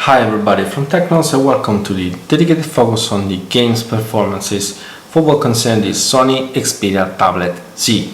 Hi everybody from TechnoLost and welcome to the dedicated focus on the game's performances for what concerns the Sony Xperia Tablet Z.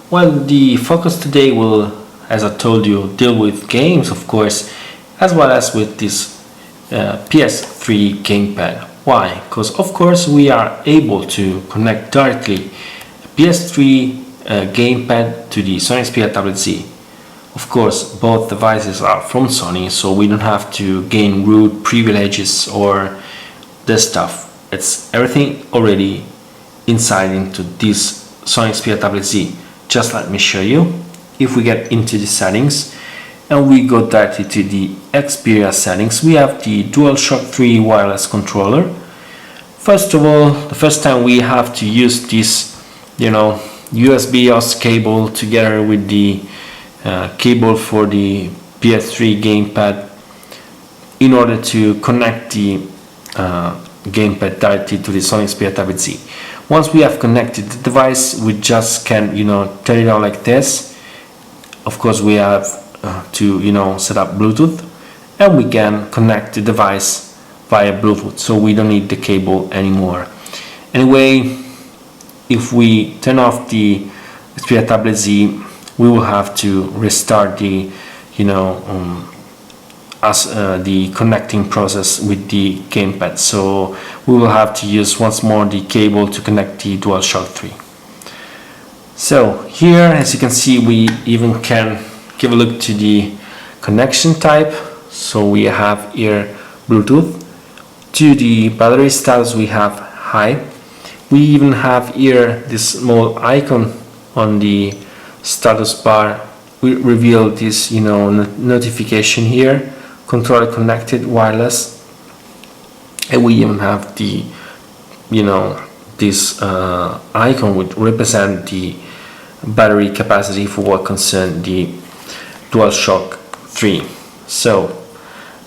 Well, the focus today will, as I told you, deal with games, of course, as well as with this PS3 gamepad. Why? Because of course we are able to connect directly a PS3 gamepad to the Sony Xperia Tablet Z. Of course, both devices are from Sony, so we don't have to gain root privileges or this stuff. It's everything already inside into this Sony Xperia Tablet Z. Just let me show you. If we get into the settings and we go directly to the Xperia settings, we have the DualShock 3 wireless controller. First of all, the first time we have to use this, USB OS cable together with the cable for the PS3 gamepad in order to connect the gamepad directly to the Sony Xperia Tablet Z. Once we have connected the device, we just can turn it on like this. Of course, we have to set up Bluetooth, and we can connect the device via Bluetooth, so we don't need the cable anymore. Anyway, if we turn off the Xperia Tablet Z, we will have to restart the the connecting process with the gamepad, so we will have to use once more the cable to connect the DualShock 3. So here, as you can see, we even can give a look to the connection type. So we have here Bluetooth. To the battery status, we have high. We even have here this small icon on the status bar. We reveal this notification here, controller connected wireless, and we even have the this icon would represent the battery capacity for what concerns the DualShock 3. So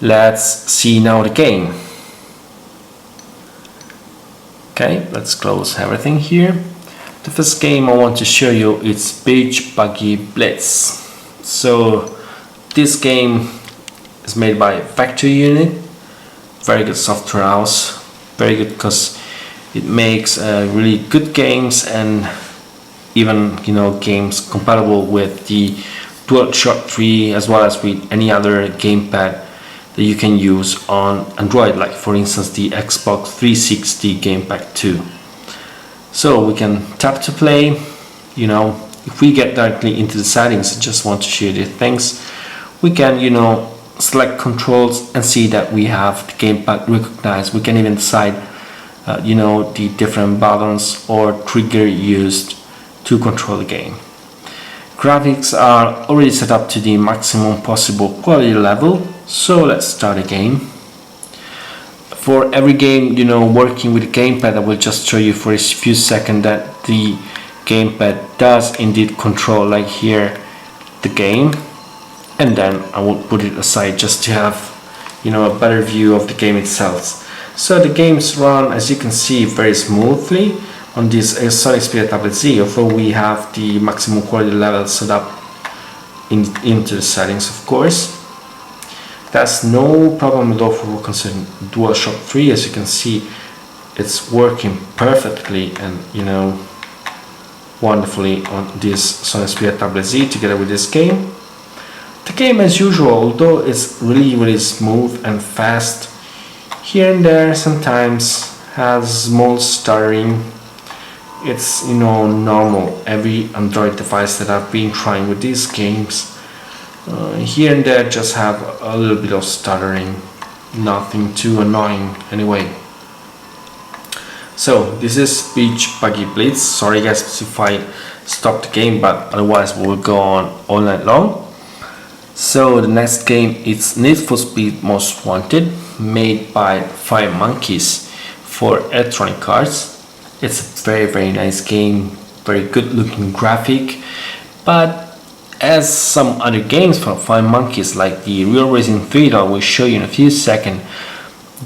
let's see now the game. Okay, let's close everything here. The first game I want to show you is Buggy Blitz. So this game is made by Factory Unit, very good software house, very good because it makes really good games, and even games compatible with the DualShock 3 as well as with any other gamepad that you can use on Android, like for instance the Xbox 360 gamepad 2. So we can tap to play. If we get directly into the settings, I just want to show you the things. We can select controls and see that we have the gamepad recognized. We can even decide the different buttons or trigger used to control the game. Graphics are already set up to the maximum possible quality level, so let's start a game. For every game, working with the gamepad, I will just show you for a few seconds that the gamepad does indeed control, like here, the game, and then I will put it aside just to have a better view of the game itself. So the games run, as you can see, very smoothly on this Sony Xperia Tablet Z, although we have the maximum quality level set up into the settings, of course. That's no problem at all for what concerns DualShock 3. As you can see, it's working perfectly and wonderfully on this Sony Xperia Tablet Z together with this game. The game, as usual, although it's really smooth and fast, here and there sometimes has small stuttering. It's normal. Every Android device that I've been trying with these games, here and there just have a little bit of stuttering, nothing too annoying anyway. So this is Buggy Blitz. Sorry guys if I stop the game, but otherwise we'll go on all night long. So the next game is Need for Speed Most Wanted, made by 5 Monkeys for Electronic Arts. It's a very nice game, very good looking graphic, but as some other games from 5 Monkeys, like the Real Racing 3 that I will show you in a few seconds,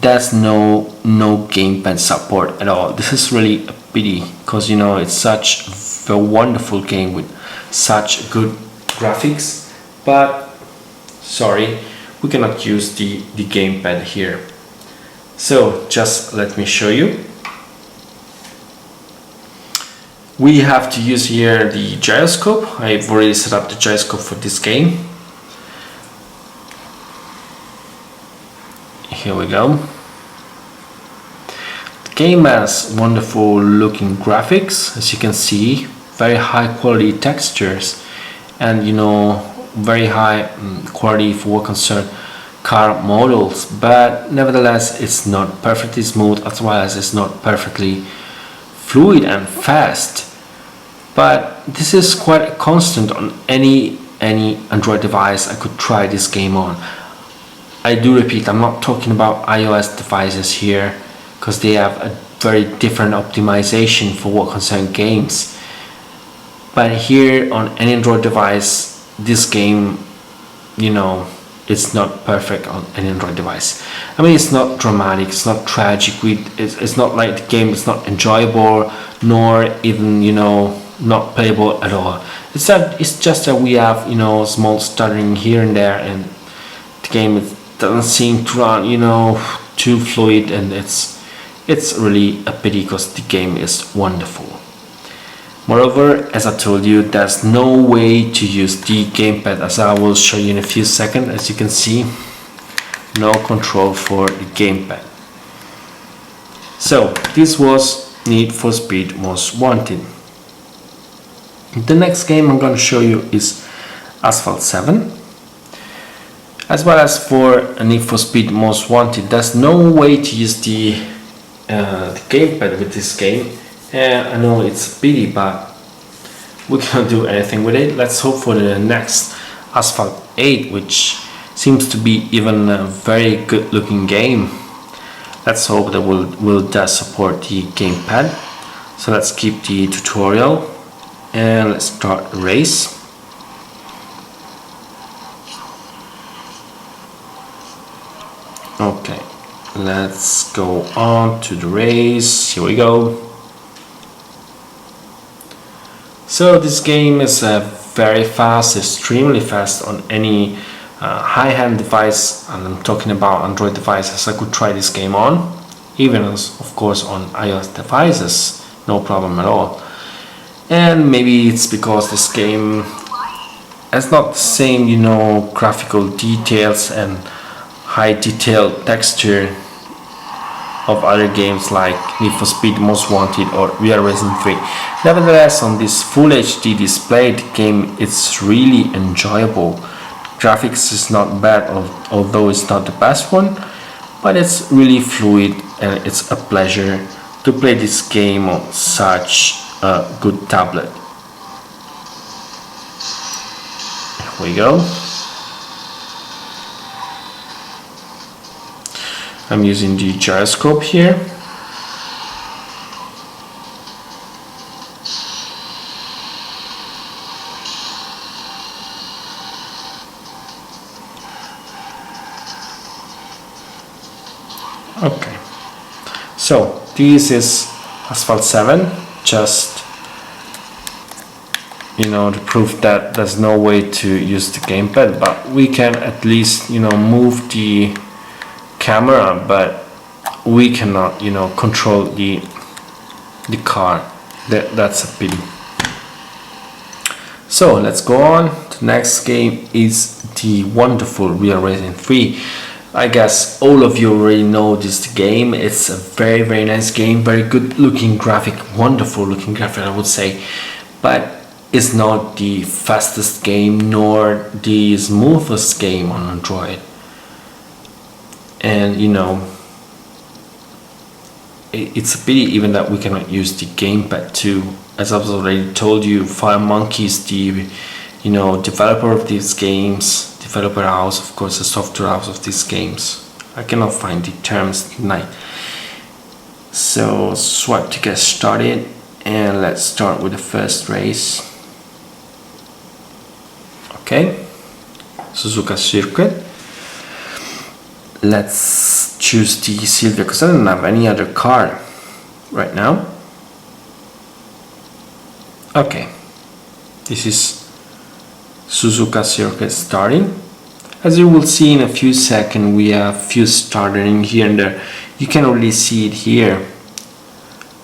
there's no gamepad support at all. This is really a pity, because it's such a wonderful game with such good graphics, but sorry, we cannot use the gamepad here. So just let me show you. We have to use here the gyroscope. I've already set up the gyroscope for this game. Here we go. The game has wonderful looking graphics, as you can see, very high quality textures, and very high quality for what concerns car models, but nevertheless it's not perfectly smooth, as well as it's not perfectly fluid and fast. But this is quite a constant on any Android device I could try this game on. I do repeat, I'm not talking about iOS devices here, because they have a very different optimization for what concerns games. But here on any Android device, this game, it's not perfect on any Android device. I mean, it's not dramatic, it's not tragic, it's not like the game is not enjoyable, nor even, not playable at all. It's just that we have, small stuttering here and there, and the game doesn't seem to run, too fluid, and it's really a pity because the game is wonderful. Moreover, as I told you, there's no way to use the gamepad, as I will show you in a few seconds. As you can see, no control for the gamepad. So this was Need for Speed Most Wanted. The next game I'm going to show you is Asphalt 7. As well as for Need for Speed Most Wanted, there's no way to use the gamepad with this game. I know it's a pity, but we cannot do anything with it. Let's hope for the next Asphalt 8, which seems to be even a very good looking game. Let's hope that will does support the gamepad. So let's keep the tutorial and let's start the race. Okay, let's go on to the race. Here we go. So this game is very fast, extremely fast on any high-end device, and I'm talking about Android devices. I could try this game on, even of course on iOS devices, no problem at all. And maybe it's because this game has not the same, graphical details and high detailed texture of other games like Need for Speed Most Wanted or Real Racing 3. Nevertheless, on this Full HD display, the game is really enjoyable. Graphics is not bad, although it's not the best one, but it's really fluid and it's a pleasure to play this game on such a good tablet. Here we go. I'm using the gyroscope here. Okay, so this is Asphalt 7, just to prove that there's no way to use the gamepad, but we can at least move the camera, but we cannot control the car. That's a pity. So let's go on. The next game is the wonderful Real Racing 3. I guess all of you already know this game. It's a very nice game, very good looking graphic, wonderful looking graphic I would say, but it's not the fastest game nor the smoothest game on Android. And it's a pity even that we cannot use the gamepad too. As I've already told you, FireMonkey is the developer of these games, developer house, of course, the software house of these games. I cannot find the terms tonight. So swipe to get started, and let's start with the first race. Okay, Suzuka circuit. Let's choose the Silvia because I don't have any other car right now. Okay, this is Suzuka circuit starting. As you will see in a few seconds, we have few stuttering here and there. You can already see it here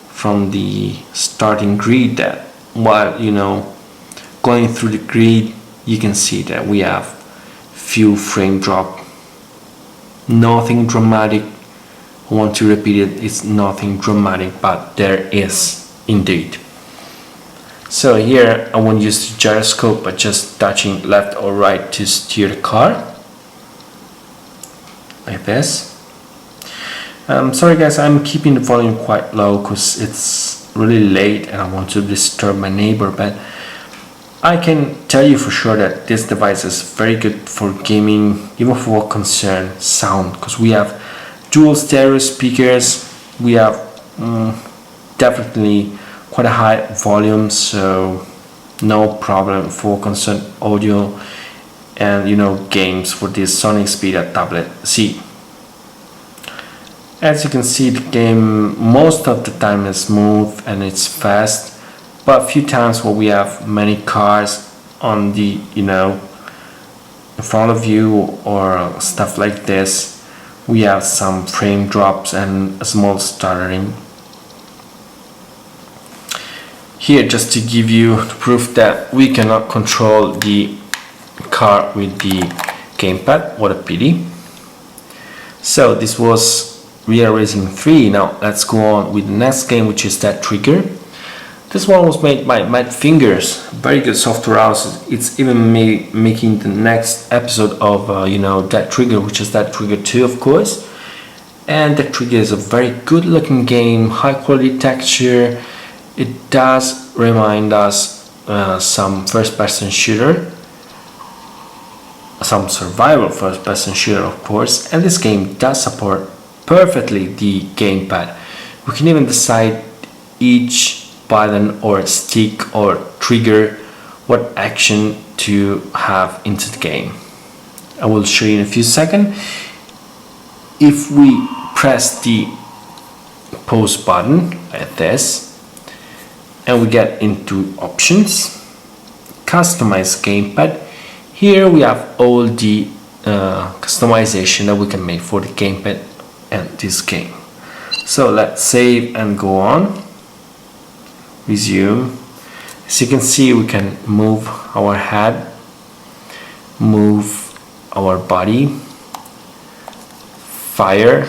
from the starting grid, that while going through the grid, you can see that we have few frame drop. Nothing dramatic. I want to repeat it, it's nothing dramatic, but there is indeed. So here I won't use the gyroscope, but just touching left or right to steer the car like this. Sorry guys, I'm keeping the volume quite low because it's really late and I want to disturb my neighbor, but I can tell you for sure that this device is very good for gaming, even for what concerns sound, because we have dual stereo speakers, we have definitely quite a high volume, so no problem for concern audio and games for this Sony Xperia Tablet Z. As you can see, the game most of the time is smooth and it's fast, but a few times where we have many cars on the in front of you or stuff like this, we have some frame drops and a small stuttering. Here, just to give you the proof that we cannot control the car with the gamepad. What a pity. So this was Real Racing 3. Now let's go on with the next game, which is Dead Trigger. This one was made by Mad Fingers, very good software house. It's even making the next episode of Dead Trigger, which is Dead Trigger 2, of course. And Dead Trigger is a very good looking game, high quality texture. It does remind us some first person shooter, some survival first person shooter, of course. And this game does support perfectly the gamepad. We can even decide each button or stick or trigger what action to have into the game. I will show you in a few seconds. If we press the pause button like this and we get into options, customize gamepad, here we have all the customization that we can make for the gamepad and this game. So let's save and go on. Resume. As you can see, we can move our head, move our body, fire,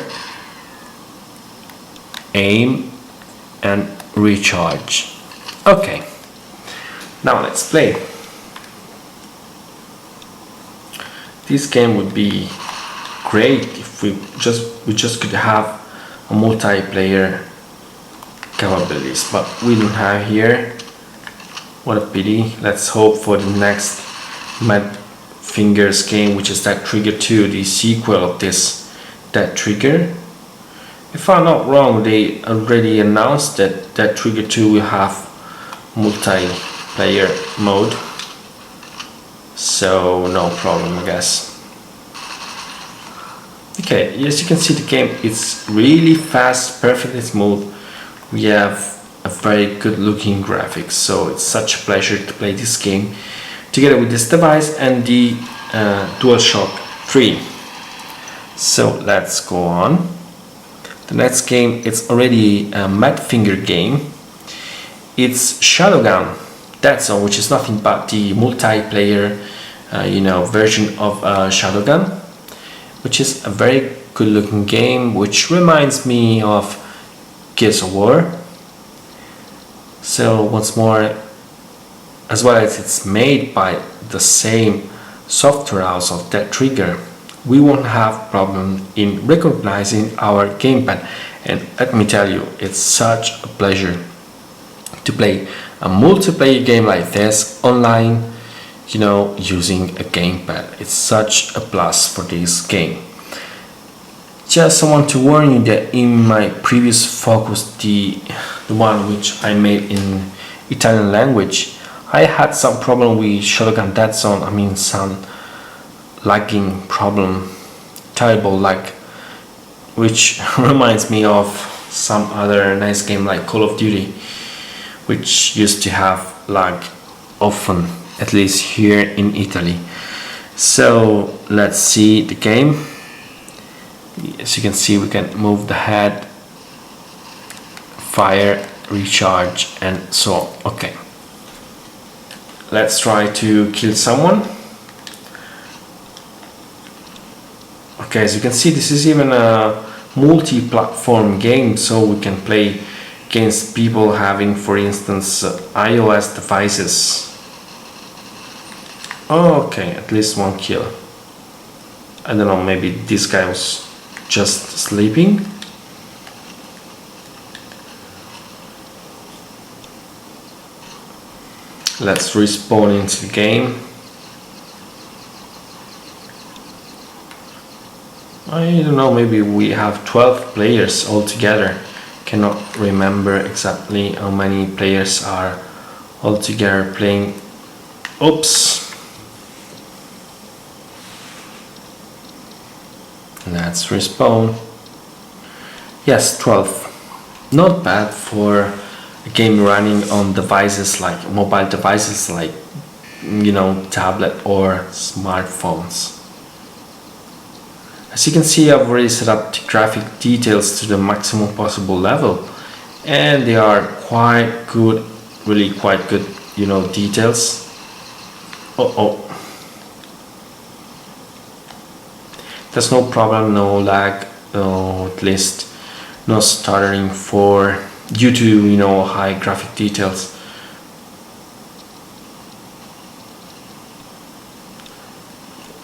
aim, and recharge. Okay, now let's play. This game would be great if we just could have a multiplayer capabilities, but we don't have here. What a pity. Let's hope for the next Mad Fingers game, which is Dead Trigger 2, the sequel of this Dead Trigger. If I'm not wrong, they already announced that Dead Trigger 2 will have multiplayer mode, so no problem, I guess. Okay, as you can see, the game is really fast, perfectly smooth. We have a very good looking graphics, so it's such a pleasure to play this game together with this device and the DualShock 3. So let's go on. The next game, it's already a Mad Finger game. It's Shadowgun DeadZone, which is nothing but the multiplayer version of Shadowgun, which is a very good looking game, which reminds me of Gears of War. So once more, as well as it's made by the same software house of Dead Trigger, we won't have problem in recognizing our gamepad. And let me tell you, it's such a pleasure to play a multiplayer game like this online, using a gamepad. It's such a plus for this game. Just want to warn you that in my previous focus, the one which I made in Italian language, I had some problem with Shadowgun DeadZone. I mean, some lagging problem, terrible lag, which reminds me of some other nice game like Call of Duty, which used to have lag often, at least here in Italy. So let's see the game. As you can see, we can move the head, fire, recharge, and so on. Okay, let's try to kill someone. Okay, as you can see, this is even a multi-platform game, so we can play against people having, for instance, iOS devices. Okay, at least one kill. I don't know, maybe this guy was just sleeping. Let's respawn into the game. I don't know, maybe we have 12 players altogether. Cannot remember exactly how many players are altogether playing. Oops. Let's respawn. Yes, 12. Not bad for a game running on devices like mobile devices like, you know, tablet or smartphones. As you can see, I've already set up the graphic details to the maximum possible level, and they are quite good, really quite good, you know, details. There's no problem, no lag, at least no stuttering due to, you know, high graphic details.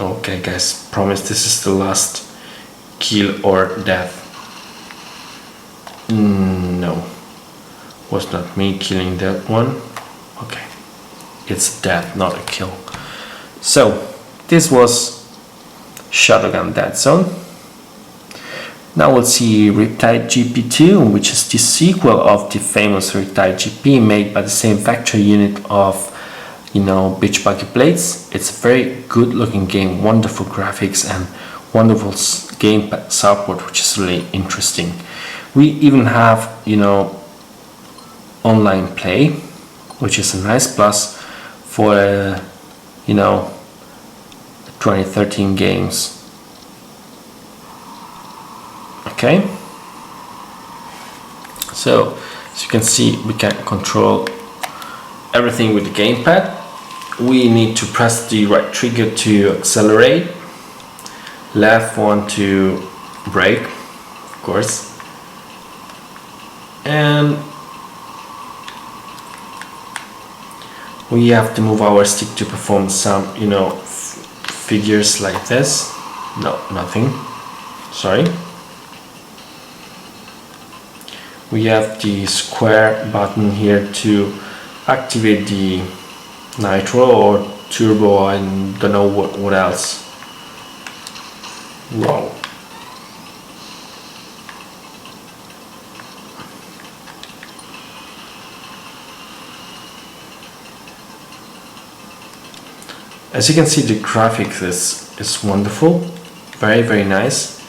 Okay guys, promise this is the last kill or death. No, was not me killing that one. Okay, it's death, not a kill. So this was Shadowgun DeadZone. Now we'll see Riptide GP2, which is the sequel of the famous Riptide GP, made by the same factory unit of, you know, Buggy Blitz. It's a very good looking game, wonderful graphics and wonderful gamepad support, which is really interesting. We even have, you know, online play, which is a nice plus for, you know, 2013 games. Okay, so as you can see, we can control everything with the gamepad. We need to press the right trigger to accelerate, left one to brake, of course, and we have to move our stick to perform some, you know, figures like this. No, nothing, sorry. We have the square button here to activate the nitro or turbo, I don't know what else. Wow. As you can see, the graphics is wonderful, very nice.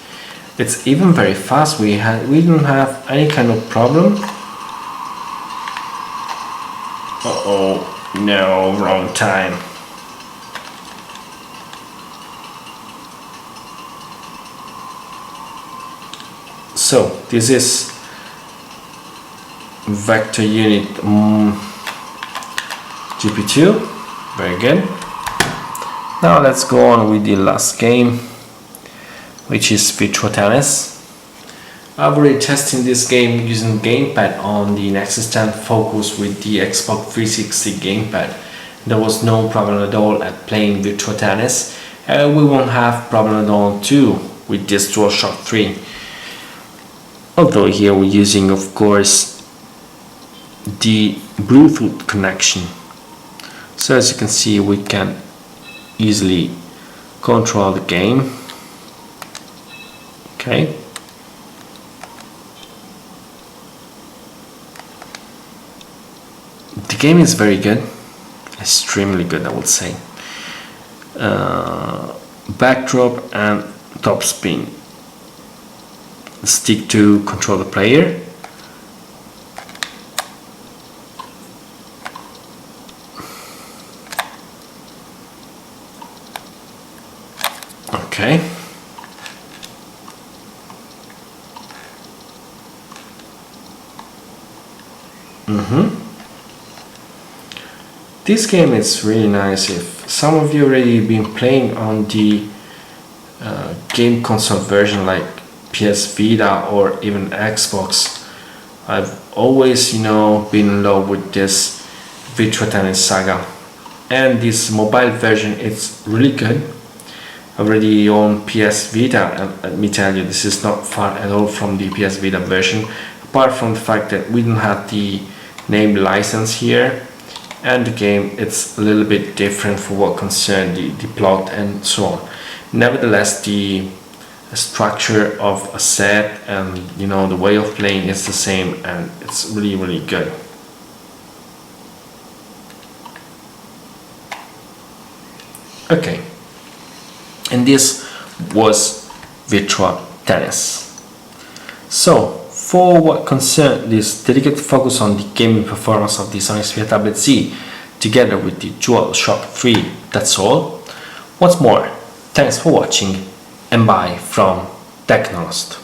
It's even very fast. We don't have any kind of problem. No, wrong time. So this is vector unit GP2. Very good. Now let's go on with the last game, which is Virtua Tennis. I've already tested this game using gamepad on the Nexus 10 Focus with the Xbox 360 gamepad. There was no problem at all at playing Virtua Tennis. We won't have problem at all too with this DualShock 3. Although here we're using, of course, the Bluetooth connection. So as you can see, we can easily control the game. Okay. The game is very good, extremely good, I would say. Backdrop and top spin. Stick to control the player. Okay. This game is really nice. If some of you already been playing on the game console version like PS Vita or even Xbox, I've always, been in love with this Virtua Tennis saga. And this mobile version, it's really good. I already own PS Vita, and let me tell you, this is not far at all from the PS Vita version, apart from the fact that we don't have the name license here, and the game, it's a little bit different for what concerns the plot and so on. Nevertheless, the structure of a set and the way of playing is the same, and it's really, really good. Okay, and this was Virtua Tennis. So for what concerns this dedicated focus on the gaming performance of the Sony Xperia Tablet Z together with the DualShock 3, that's all. What's more, thanks for watching and bye from TechnoLost.